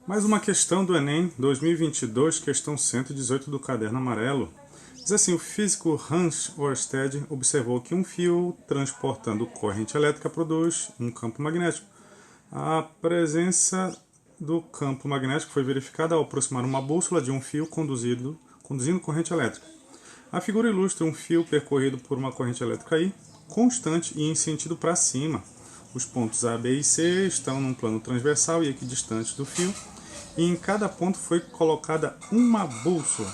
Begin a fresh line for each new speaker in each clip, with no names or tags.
Mais uma questão do Enem 2022, questão 118 do caderno amarelo. Diz assim, o físico Hans Ørsted observou que um fio transportando corrente elétrica produz um campo magnético. A presença do campo magnético foi verificada ao aproximar uma bússola de um fio conduzindo corrente elétrica. A figura ilustra um fio percorrido por uma corrente elétrica I, constante e em sentido para cima. Os pontos A, B e C estão num plano transversal e equidistantes do fio, e em cada ponto foi colocada uma bússola.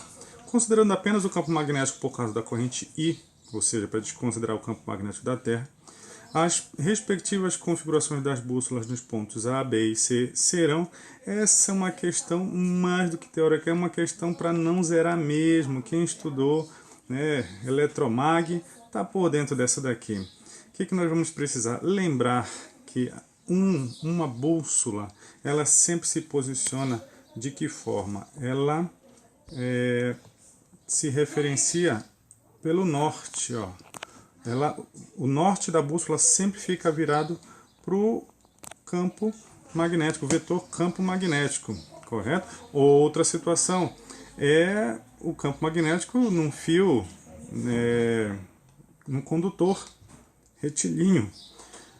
Considerando apenas o campo magnético por causa da corrente I, ou seja, para desconsiderar o campo magnético da Terra, as respectivas configurações das bússolas nos pontos A, B e C serão. Essa é uma questão mais do que teórica, é uma questão para não zerar mesmo. Quem estudou eletromag está por dentro dessa daqui. O que nós vamos precisar? Lembrar que uma bússola, ela sempre se posiciona de que forma? Ela se referencia pelo norte, ó. O norte da bússola sempre fica virado para o campo magnético, o vetor campo magnético, correto? Outra situação é o campo magnético num fio, num condutor retilíneo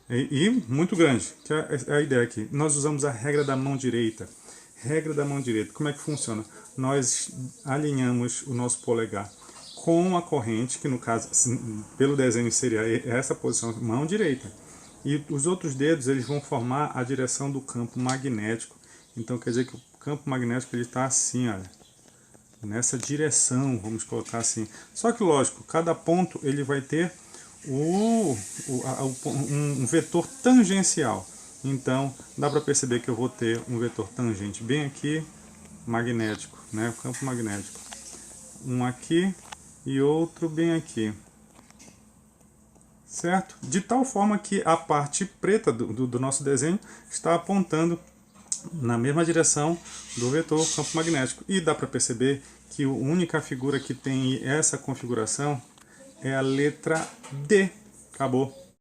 e muito grande, que é a ideia aqui. Nós usamos a regra da mão direita. Regra da mão direita, como é que funciona? Nós alinhamos o nosso polegar com a corrente, que no caso, pelo desenho seria essa posição, mão direita. E os outros dedos eles vão formar a direção do campo magnético. Então quer dizer que o campo magnético está assim, olha, nessa direção, vamos colocar assim. Só que lógico, cada ponto ele vai ter um vetor tangencial. Então dá para perceber que eu vou ter um vetor tangente bem aqui, magnético, né? O campo magnético. Um aqui e outro bem aqui, certo? De tal forma que a parte preta do nosso desenho está apontando na mesma direção do vetor campo magnético. E dá para perceber que a única figura que tem essa configuração é a letra D. Acabou.